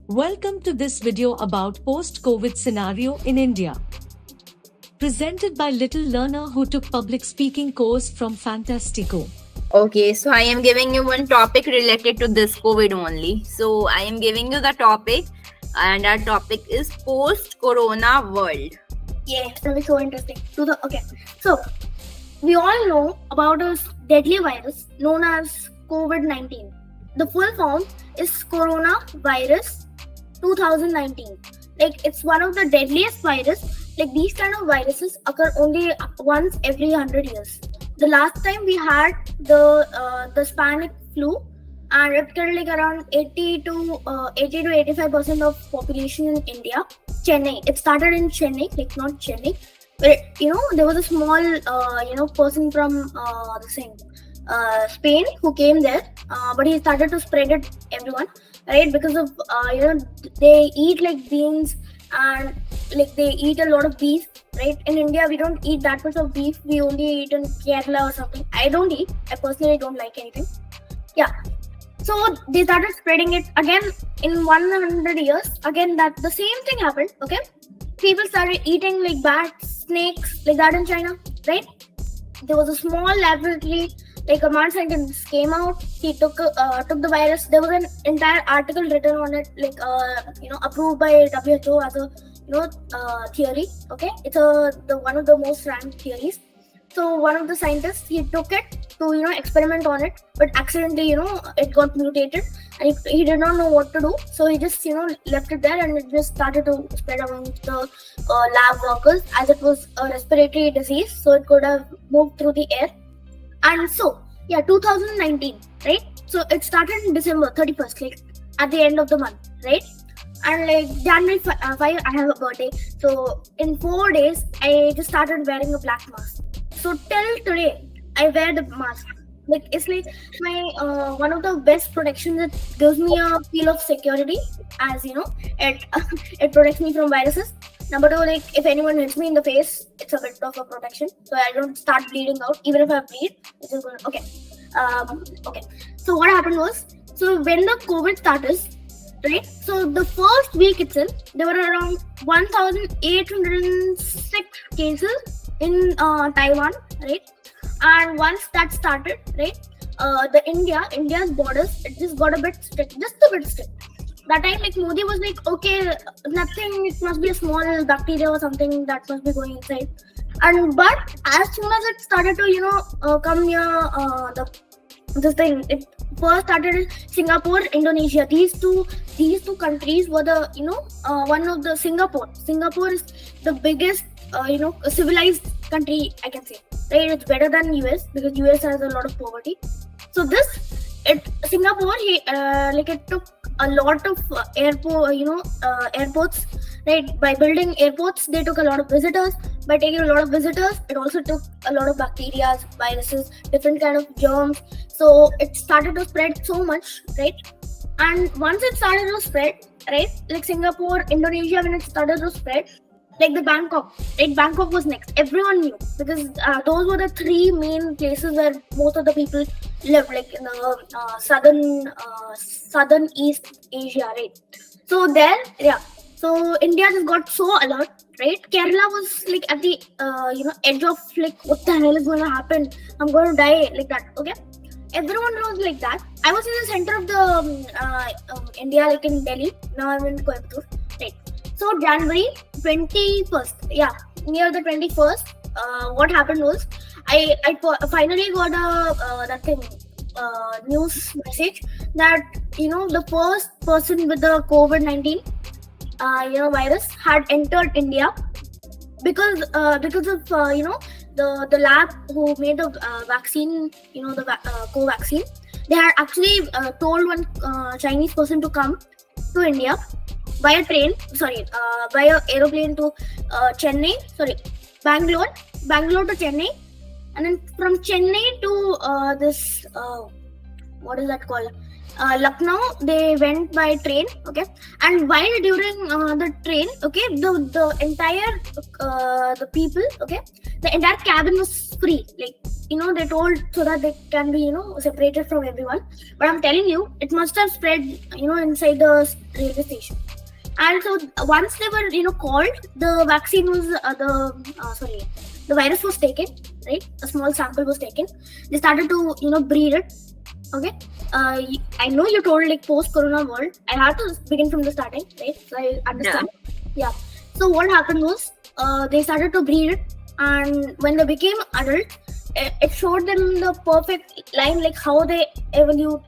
Welcome to this video about post-COVID scenario in India. Presented by little learner who took public speaking course from Fantastiqo. Okay, so I am giving you one topic related to this COVID only. So I am giving you the topic, and our topic is post-corona world. Yeah, it's gonna be so interesting. So we all know about a deadly virus known as COVID-19. The full form is coronavirus 2019. Like, it's one of the deadliest virus. Like, these kind of viruses occur only once every 100 years. The last time we had the Spanish flu, and it killed like around 80 to 85% of population in India. Chennai. It started in Chennai, like not Chennai, but there was a small person from Spain who came there, but he started to spread it everyone, right? Because of they eat like beans, and like they eat a lot of beef, right? In India we don't eat that much of beef. We only eat in Kerala or something. I don't eat. I personally don't like anything. Yeah. So they started spreading it again in 100 years. Again, that the same thing happened. Okay, people started eating like bats, snakes, like that in China, right? There was a small laboratory. Like, a mad scientist came out. He took the virus. There was an entire article written on it, like approved by WHO as a theory. Okay, it's the one of the most ranked theories. So one of the scientists, he took it to experiment on it, but accidentally it got mutated, and he did not know what to do. So he just left it there, and it just started to spread among the lab workers, as it was a respiratory disease, so it could have moved through the air. And so, 2019, right? So it started in December 31st, like at the end of the month, right? And like January 5, I have a birthday. So in 4 days, I just started wearing a black mask. So till today, I wear the mask. Like, it's like my one of the best protections. It gives me a feel of security, as it it protects me from viruses. Number two, like, if anyone hits me in the face, it's a bit of a protection, so I don't start bleeding out. Even if I bleed, it's just going to, okay. So what happened was, so when the COVID started, right? So the first week itself, there were around 1,806 cases in Taiwan, right? And once that started, right, India's borders, it just got a bit strict, just a bit strict. That time, like, Modi was like, okay, nothing, it must be a small bacteria or something that must be going inside. But as soon as it started to come near this thing, it first started in Singapore, Indonesia. These two countries were the one of the Singapore is the biggest civilized country, I can say, right? It's better than US, because US has a lot of poverty. So Singapore, it took a lot of airports, right? By building airports, they took a lot of visitors. By taking a lot of visitors, it also took a lot of bacteria, viruses, different kind of germs. So it started to spread so much, right? And once it started to spread, right, like Singapore, Indonesia, when it started to spread, like the Bangkok, right? Bangkok was next. Everyone knew, because those were the three main places where most of the people lived, like in the southern East Asia, right? So there, so India just got so alert, right? Kerala was like at the edge of, like, what the hell is going to happen? I'm going to die, like that. Okay, everyone was like that. I was in the center of the India, like in Delhi. Now I'm in Coimbatore, right? So January 21st, near the 21st, what happened was, I finally got a news message that the first person with the COVID-19 virus had entered India, because of the lab who made the vaccine, the co-vaccine. They had actually told one Chinese person to come to India by a aeroplane to Bangalore to Chennai, and then from Chennai to this what is that called? Lucknow. They went by train, okay. And while during the train, okay, the entire the people, okay, the entire cabin was free. Like, they told so that they can be separated from everyone. But I'm telling you, it must have spread inside the railway station. And so once they were called, the vaccine was the virus was taken, right? A small sample was taken. They started to breed it. Okay. I know you told like post-corona world. I had to begin from the starting, right? So I understand. Yeah. So what happened was they started to breed it, and when they became adult, it showed them the perfect line, like how they evolve.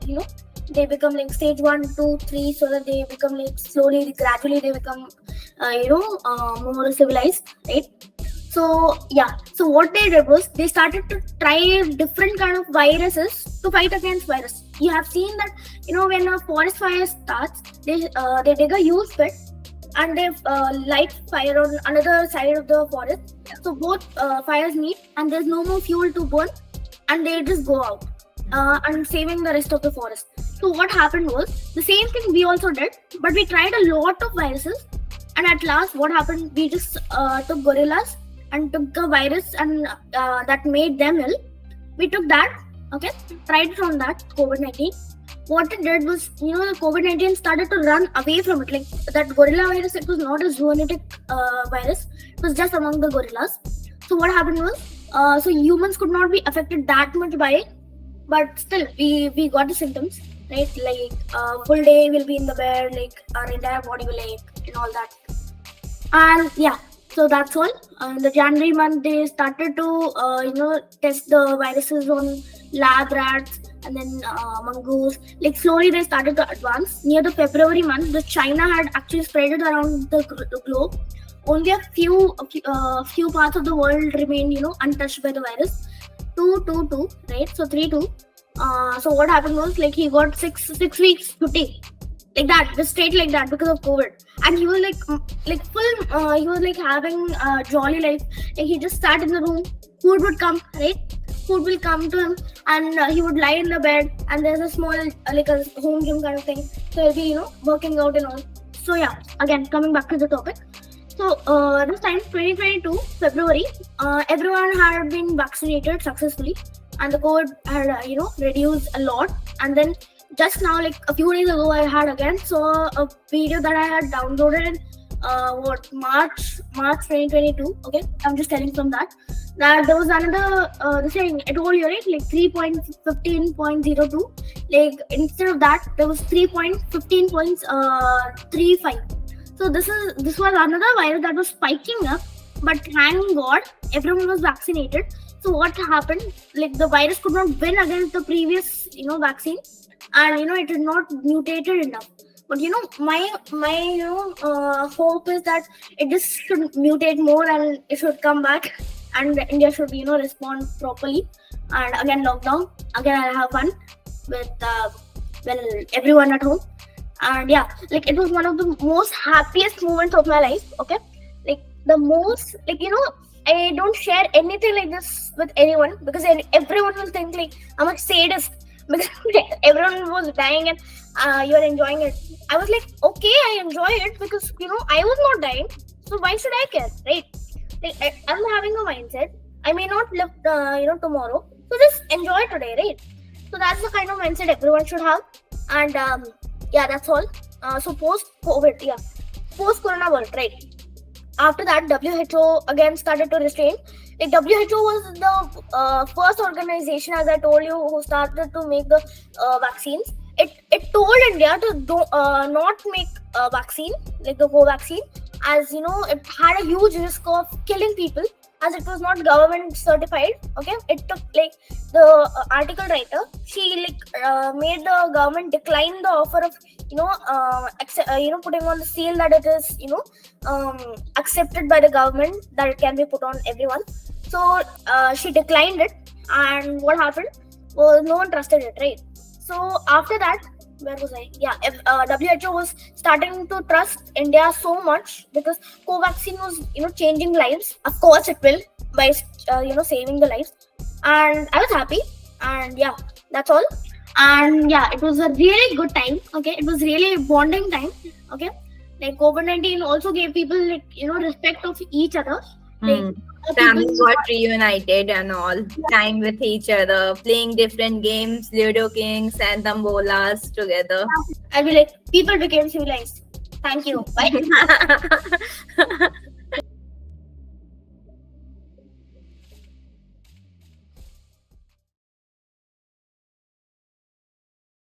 They become like stage 1, 2, 3, so that they become like slowly, gradually they become more civilized, right? So yeah, so what they did was they started to try different kind of viruses to fight against virus. You have seen that when a forest fire starts, they dig a huge pit and they light fire on another side of the forest. So both fires meet and there's no more fuel to burn, and they just go out and saving the rest of the forest. So what happened was the same thing we also did, but we tried a lot of viruses, and at last what happened, we just took gorillas and took the virus and that made them ill. We took that, okay, tried it on that COVID-19. What it did was, the COVID-19 started to run away from it. Like that gorilla virus, it was not a zoonotic virus. It was just among the gorillas. So what happened was, so humans could not be affected that much by it, but still we got the symptoms, right? Like full day we'll be in the bed, like our entire body will ache and all that. And yeah, so that's all. In the January month, they started to test the viruses on lab rats and then mongoose. Like slowly they started to advance. Near the February month, the China had actually spread it around the globe. Only a few parts of the world remained untouched by the virus. 2, right? So 3-2. So what happened was, like, he got six weeks to take, like that, just straight like that, because of COVID. And he was like full. He was like having a jolly life. Like he just sat in the room. Food would come, right? Food will come to him, and he would lie in the bed. And there's a small like a home gym kind of thing. So he'll be working out and all. So yeah, again coming back to the topic. So this time 2022 February, everyone had been vaccinated successfully, and the COVID had reduced a lot. And then just now, like a few days ago, I had again saw a video that I had downloaded in March 2022. Okay, I'm just telling from that there was another the thing I told you, right? Like 3.15.02. Like instead of that, there was 3.15.35. So this was another virus that was spiking up, but thank God everyone was vaccinated. So what happened? Like the virus could not win against the previous vaccine, and it had not mutated enough. But my hope is that it just should mutate more and it should come back, and India should respond properly. And again lockdown, again I'll have fun with everyone at home. And yeah, like it was one of the most happiest moments of my life. Okay, like the most, like I don't share anything like this with anyone, because everyone will think like I'm a sadist, because everyone was dying and you're enjoying it. I was like, okay, I enjoy it because I was not dying, so why should I care, right? Like I'm having a mindset, I may not live tomorrow, so just enjoy today, right? So that's the kind of mindset everyone should have. And yeah, that's all. So post-COVID, yeah, post-corona world, right? After that, WHO again started to restrain. Like WHO was the first organization, as I told you, who started to make the vaccines. It told India to not make a vaccine, like the Covaxin, as it had a huge risk of killing people, as it was not government certified. Okay, it took like the article writer, she made the government decline the offer of putting on the seal that it is accepted by the government, that it can be put on everyone. So she declined it, and what happened was no one trusted it, right? So after that, where was I? Yeah, WHO was starting to trust India so much because Covaxin was changing lives. Of course it will, by saving the lives. And I was happy. And yeah, that's all. And yeah, it was a really good time. Okay, it was really bonding time. Okay, like COVID-19 also gave people like respect of each other. Like Families got reunited and all, time with each other, playing different games, Ludo Kings and Tambolas together. I'll be like, people became civilized. Thank you. Bye.